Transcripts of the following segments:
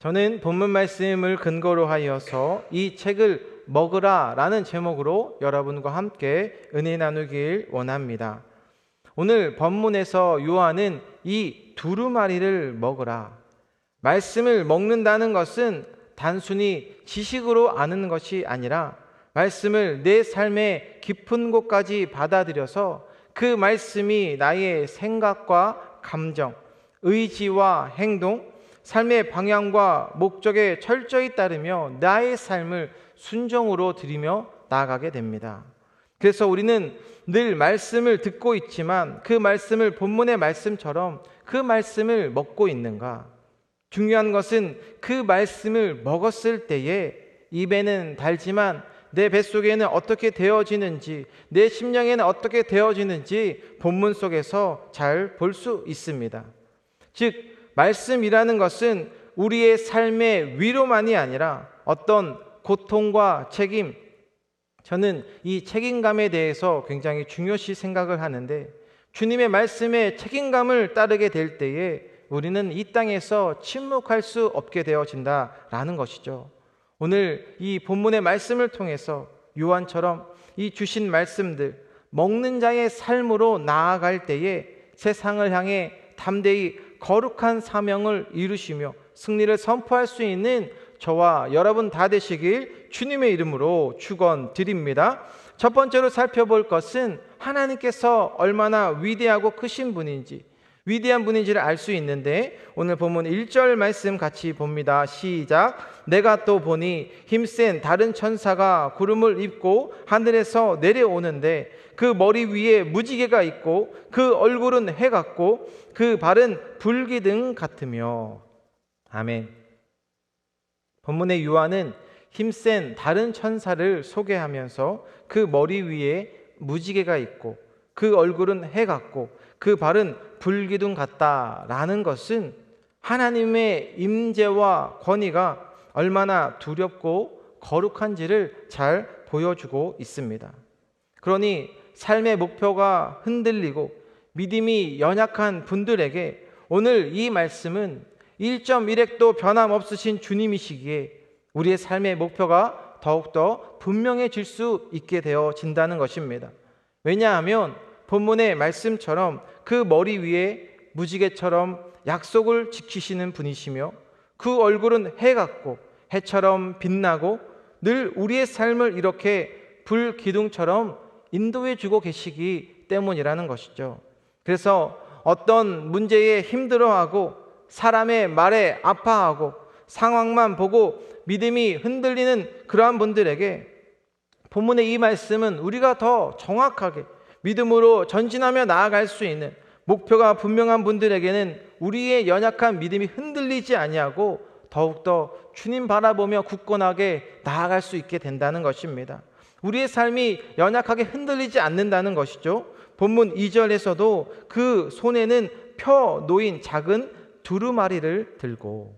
저는 본문 말씀을 근거로 하여서 이 책을 먹으라 라는 제목으로 여러분과 함께 은혜 나누길 원합니다. 오늘 본문에서 요한은 이 두루마리를 먹으라, 말씀을 먹는다는 것은 단순히 지식으로 아는 것이 아니라 말씀을 내 삶의 깊은 곳까지 받아들여서 그 말씀이 나의 생각과 감정, 의지와 행동, 삶의 방향과 목적에 철저히 따르며 나의 삶을 순종으로 드리며 나아가게 됩니다. 그래서 우리는 늘 말씀을 듣고 있지만 그 말씀을 본문의 말씀처럼 그 말씀을 먹고 있는가? 중요한 것은 그 말씀을 먹었을 때에 입에는 달지만 내 뱃속에는 어떻게 되어지는지, 내 심령에는 어떻게 되어지는지 본문 속에서 잘 볼 수 있습니다. 즉 말씀이라는 것은 우리의 삶의 위로만이 아니라 어떤 고통과 책임, 저는 이 책임감에 대해서 굉장히 중요시 생각을 하는데, 주님의 말씀에 책임감을 따르게 될 때에 우리는 이 땅에서 침묵할 수 없게 되어진다라는 것이죠. 오늘 이 본문의 말씀을 통해서 요한처럼 이 주신 말씀들, 먹는 자의 삶으로 나아갈 때에 세상을 향해 담대히 거룩한 사명을 이루시며 승리를 선포할 수 있는 저와 여러분 다 되시길 주님의 이름으로 축원드립니다. 첫 번째로 살펴볼 것은 하나님께서 얼마나 위대하고 크신 분인지, 위대한 분인지를 알 수 있는데, 오늘 본문 1절 말씀 같이 봅니다. 시작. 내가 또 보니 힘센 다른 천사가 구름을 입고 하늘에서 내려오는데 그 머리 위에 무지개가 있고 그 얼굴은 해 같고 그 발은 불기둥 같으며. 아멘. 본문의 요한은 힘센 다른 천사를 소개하면서 그 머리 위에 무지개가 있고 그 얼굴은 해 같고 그 발은 불기둥 같다라는 것은 하나님의 임재와 권위가 얼마나 두렵고 거룩한지를 잘 보여주고 있습니다. 그러니 삶의 목표가 흔들리고 믿음이 연약한 분들에게 오늘 이 말씀은 1.1핵도 변함없으신 주님이시기에 우리의 삶의 목표가 더욱더 분명해질 수 있게 되어진다는 것입니다. 왜냐하면 본문의 말씀처럼 그 머리 위에 무지개처럼 약속을 지키시는 분이시며 그 얼굴은 해 같고 해처럼 빛나고 늘 우리의 삶을 이렇게 불기둥처럼 인도해 주고 계시기 때문이라는 것이죠. 그래서 어떤 문제에 힘들어하고 사람의 말에 아파하고 상황만 보고 믿음이 흔들리는 그러한 분들에게 본문의 이 말씀은 우리가 더 정확하게 믿음으로 전진하며 나아갈 수 있는, 목표가 분명한 분들에게는 우리의 연약한 믿음이 흔들리지 아니하고 더욱더 주님 바라보며 굳건하게 나아갈 수 있게 된다는 것입니다. 우리의 삶이 연약하게 흔들리지 않는다는 것이죠. 본문 2절에서도 그 손에는 펴 놓인 작은 두루마리를 들고,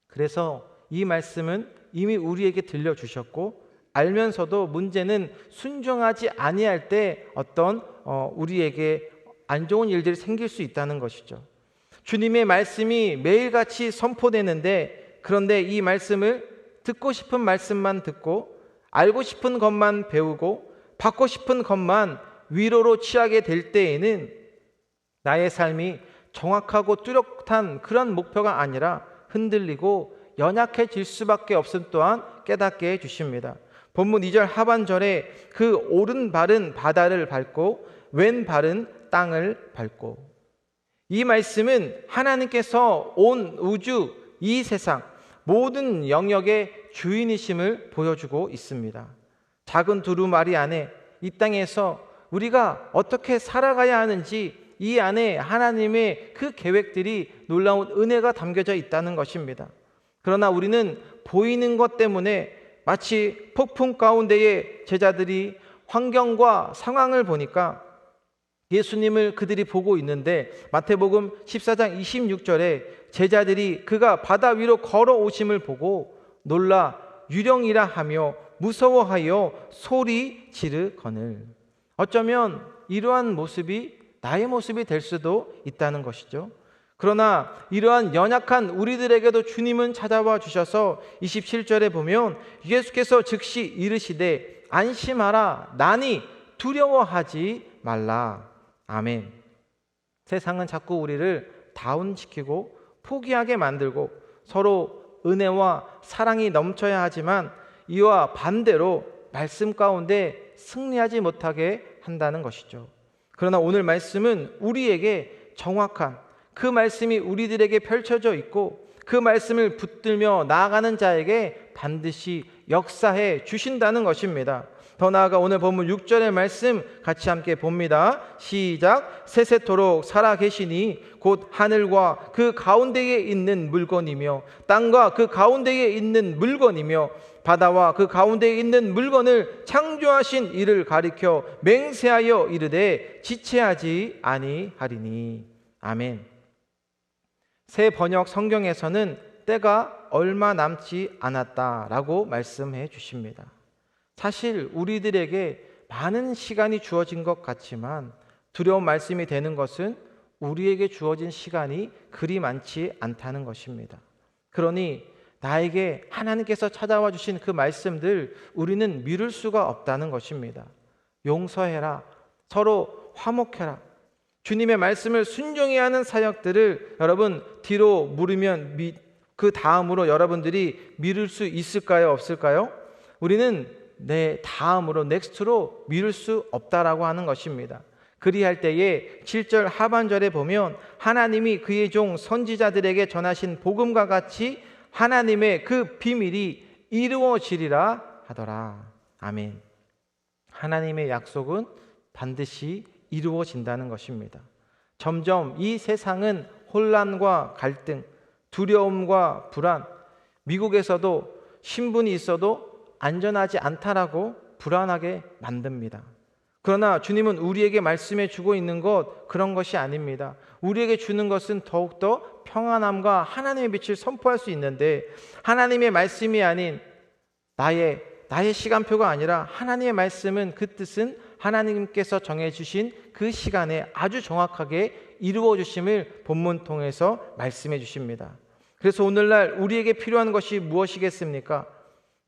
그래서 이 말씀은 이미 우리에게 들려주셨고 알면서도 문제는 순종하지 아니할 때 어떤 우리에게 안 좋은 일들이 생길 수 있다는 것이죠. 주님의 말씀이 매일같이 선포되는데, 그런데 이 말씀을 듣고 싶은 말씀만 듣고 알고 싶은 것만 배우고 받고 싶은 것만 위로로 취하게 될 때에는 나의 삶이 정확하고 뚜렷한 그런 목표가 아니라 흔들리고 연약해질 수밖에 없음 또한 깨닫게 해주십니다. 본문 2절 하반절에 그 오른발은 바다를 밟고 왼발은 땅을 밟고, 이 말씀은 하나님께서 온 우주, 이 세상 모든 영역의 주인이심을 보여주고 있습니다. 작은 두루마리 안에 이 땅에서 우리가 어떻게 살아가야 하는지, 이 안에 하나님의 그 계획들이 놀라운 은혜가 담겨져 있다는 것입니다. 그러나 우리는 보이는 것 때문에 마치 폭풍 가운데의 제자들이 환경과 상황을 보니까 예수님을 그들이 보고 있는데, 마태복음 14장 26절에 제자들이 그가 바다 위로 걸어오심을 보고 놀라 유령이라 하며 무서워하여 소리 지르거늘. 어쩌면 이러한 모습이 나의 모습이 될 수도 있다는 것이죠. 그러나 이러한 연약한 우리들에게도 주님은 찾아와 주셔서 27절에 보면 예수께서 즉시 이르시되 안심하라 나니 두려워하지 말라. 아멘. 세상은 자꾸 우리를 다운시키고 포기하게 만들고 서로 은혜와 사랑이 넘쳐야 하지만 이와 반대로 말씀 가운데 승리하지 못하게 한다는 것이죠. 그러나 오늘 말씀은 우리에게 정확한 그 말씀이 우리들에게 펼쳐져 있고 그 말씀을 붙들며 나아가는 자에게 반드시 역사해 주신다는 것입니다. 더 나아가 오늘 본문 6절의 말씀 같이 함께 봅니다. 시작. 세세토록 살아계시니 곧 하늘과 그 가운데에 있는 물건이며 땅과 그 가운데에 있는 물건이며 바다와 그 가운데에 있는 물건을 창조하신 이를 가리켜 맹세하여 이르되 지체하지 아니하리니. 아멘. 새 번역 성경에서는 때가 얼마 남지 않았다라고 말씀해 주십니다. 사실 우리들에게 많은 시간이 주어진 것 같지만 두려운 말씀이 되는 것은 우리에게 주어진 시간이 그리 많지 않다는 것입니다. 그러니 나에게 하나님께서 찾아와 주신 그 말씀들 우리는 미룰 수가 없다는 것입니다. 용서해라. 서로 화목해라. 주님의 말씀을 순종해야 하는 사역들을 여러분 뒤로 물으면 그 다음으로 여러분들이 미룰 수 있을까요? 없을까요? 우리는 다음으로 넥스트로 미룰 수 없다라고 하는 것입니다. 그리할 때에 7절 하반절에 보면 하나님이 그의 종 선지자들에게 전하신 복음과 같이 하나님의 그 비밀이 이루어지리라 하더라. 아멘. 하나님의 약속은 반드시 이루어진다는 것입니다. 점점 이 세상은 혼란과 갈등, 두려움과 불안, 미국에서도 신분이 있어도 안전하지 않다라고 불안하게 만듭니다. 그러나 주님은 우리에게 말씀해 주고 있는 것 그런 것이 아닙니다. 우리에게 주는 것은 더욱더 평안함과 하나님의 빛을 선포할 수 있는데 하나님의 말씀이 아닌 나의 시간표가 아니라 하나님의 말씀은 그 뜻은 하나님께서 정해주신 그 시간에 아주 정확하게 이루어 주심을 본문 통해서 말씀해 주십니다. 그래서 오늘날 우리에게 필요한 것이 무엇이겠습니까?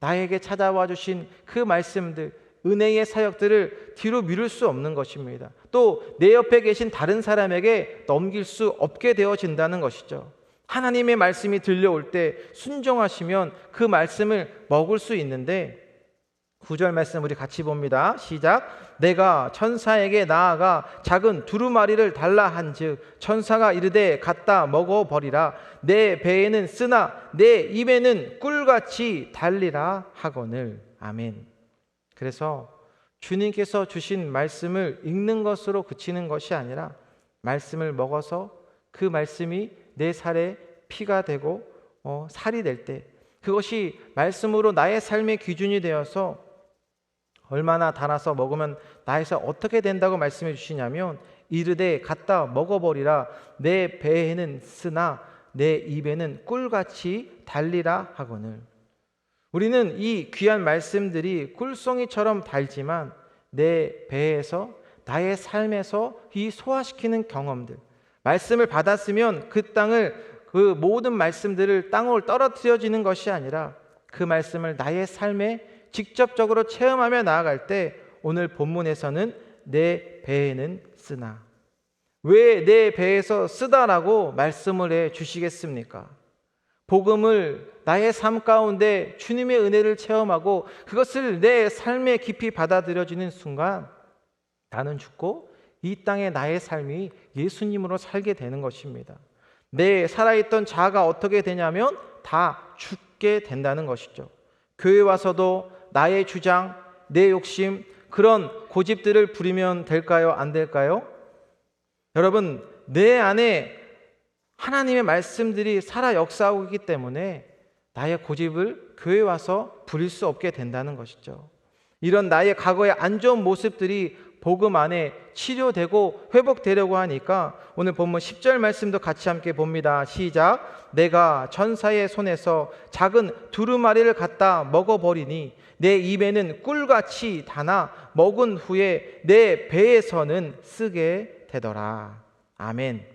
나에게 찾아와 주신 그 말씀들, 은혜의 사역들을 뒤로 미룰 수 없는 것입니다. 또 내 옆에 계신 다른 사람에게 넘길 수 없게 되어진다는 것이죠. 하나님의 말씀이 들려올 때 순종하시면 그 말씀을 먹을 수 있는데 9절 말씀 우리 같이 봅니다. 시작. 내가 천사에게 나아가 작은 두루마리를 달라 한즉 천사가 이르되 갖다 먹어버리라. 내 배에는 쓰나 내 입에는 꿀같이 달리라 하거늘. 아멘. 그래서 주님께서 주신 말씀을 읽는 것으로 그치는 것이 아니라 말씀을 먹어서 그 말씀이 내 살에 피가 되고 살이 될 때 그것이 말씀으로 나의 삶의 기준이 되어서 얼마나 달아서 먹으면 나에서 어떻게 된다고 말씀해 주시냐면 이르되 갖다 먹어버리라. 내 배에는 쓰나 내 입에는 꿀같이 달리라 하거늘. 우리는 이 귀한 말씀들이 꿀송이처럼 달지만 내 배에서 나의 삶에서 이 소화시키는 경험들, 말씀을 받았으면 그 모든 말씀들을 땅으로 떨어뜨려지는 것이 아니라 그 말씀을 나의 삶에 직접적으로 체험하며 나아갈 때 오늘 본문에서는 내 배에는 쓰나. 왜 내 배에서 쓰다라고 말씀을 해 주시겠습니까? 복음을 나의 삶 가운데 주님의 은혜를 체험하고 그것을 내 삶에 깊이 받아들여지는 순간 나는 죽고 이 땅에 나의 삶이 예수님으로 살게 되는 것입니다. 내 살아있던 자아가 어떻게 되냐면 다 죽게 된다는 것이죠. 교회 와서도 나의 주장, 내 욕심, 그런 고집들을 부리면 될까요? 안 될까요? 여러분, 내 안에 하나님의 말씀들이 살아 역사하고 있기 때문에 나의 고집을 교회 와서 부릴 수 없게 된다는 것이죠. 이런 나의 과거의 안 좋은 모습들이 복음 안에 치료되고 회복되려고 하니까 오늘 본문 10절 말씀도 같이 함께 봅니다. 시작. 내가 천사의 손에서 작은 두루마리를 갖다 먹어버리니 내 입에는 꿀같이 다나 먹은 후에 내 배에서는 쓰게 되더라. 아멘.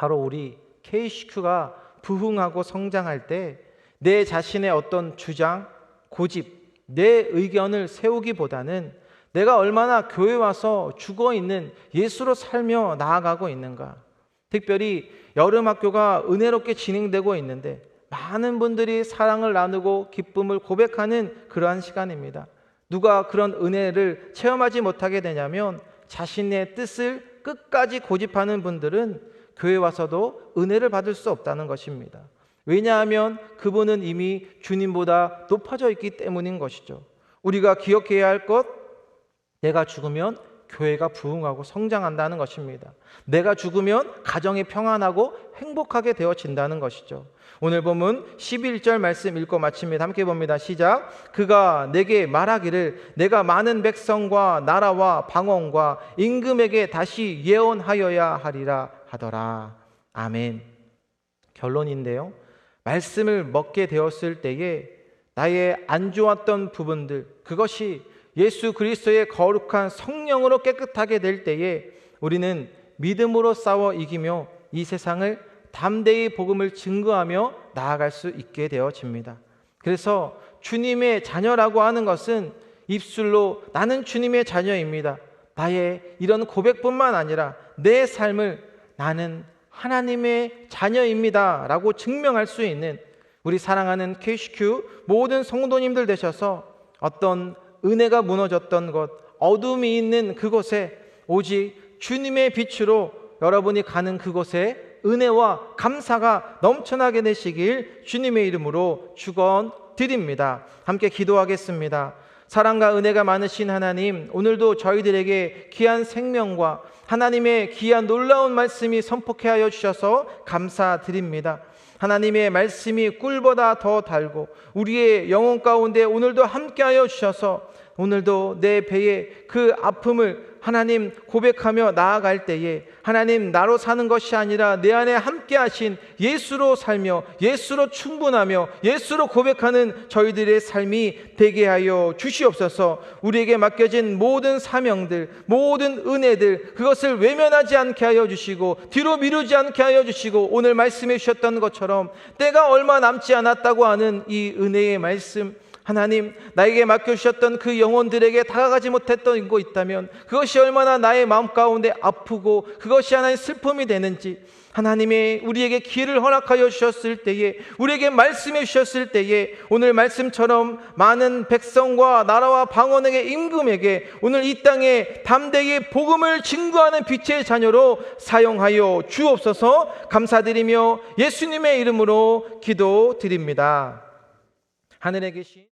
바로 우리 KCQ가 부흥하고 성장할 때 내 자신의 어떤 주장, 고집, 내 의견을 세우기보다는 내가 얼마나 교회 와서 죽어있는 예수로 살며 나아가고 있는가. 특별히 여름학교가 은혜롭게 진행되고 있는데 많은 분들이 사랑을 나누고 기쁨을 고백하는 그러한 시간입니다. 누가 그런 은혜를 체험하지 못하게 되냐면 자신의 뜻을 끝까지 고집하는 분들은 교회 와서도 은혜를 받을 수 없다는 것입니다. 왜냐하면 그분은 이미 주님보다 높아져 있기 때문인 것이죠. 우리가 기억해야 할 것, 내가 죽으면 교회가 부흥하고 성장한다는 것입니다. 내가 죽으면 가정이 평안하고 행복하게 되어진다는 것이죠. 오늘 본문 11절 말씀 읽고 마칩니다. 함께 봅니다. 시작. 그가 내게 말하기를 내가 많은 백성과 나라와 방언과 임금에게 다시 예언하여야 하리라 하더라. 아멘. 결론인데요, 말씀을 먹게 되었을 때에 나의 안 좋았던 부분들, 그것이 예수 그리스도의 거룩한 성령으로 깨끗하게 될 때에 우리는 믿음으로 싸워 이기며 이 세상을 담대히 복음을 증거하며 나아갈 수 있게 되어집니다. 그래서 주님의 자녀라고 하는 것은 입술로 나는 주님의 자녀입니다, 나의 이런 고백뿐만 아니라 내 삶을 나는 하나님의 자녀입니다 라고 증명할 수 있는 우리 사랑하는 KCQ 모든 성도님들 되셔서 어떤 은혜가 무너졌던 것, 어둠이 있는 그곳에 오직 주님의 빛으로 여러분이 가는 그곳에 은혜와 감사가 넘쳐나게 되시길 주님의 이름으로 축원드립니다. 함께 기도하겠습니다. 사랑과 은혜가 많으신 하나님, 오늘도 저희들에게 귀한 생명과 하나님의 귀한 놀라운 말씀이 선포케 하여 주셔서 감사드립니다. 하나님의 말씀이 꿀보다 더 달고 우리의 영혼 가운데 오늘도 함께하여 주셔서 오늘도 내 배에 그 아픔을 하나님 고백하며 나아갈 때에 하나님 나로 사는 것이 아니라 내 안에 함께 하신 예수로 살며 예수로 충분하며 예수로 고백하는 저희들의 삶이 되게 하여 주시옵소서. 우리에게 맡겨진 모든 사명들, 모든 은혜들, 그것을 외면하지 않게 하여 주시고 뒤로 미루지 않게 하여 주시고 오늘 말씀해 주셨던 것처럼 때가 얼마 남지 않았다고 하는 이 은혜의 말씀, 하나님 나에게 맡겨주셨던 그 영혼들에게 다가가지 못했던 거 있다면 그것이 얼마나 나의 마음 가운데 아프고 그것이 하나의 슬픔이 되는지 하나님의 우리에게 기회를 허락하여 주셨을 때에 우리에게 말씀해 주셨을 때에 오늘 말씀처럼 많은 백성과 나라와 방언에게 임금에게 오늘 이 땅에 담대히 복음을 증거하는 빛의 자녀로 사용하여 주옵소서. 감사드리며 예수님의 이름으로 기도드립니다. 하늘에 계신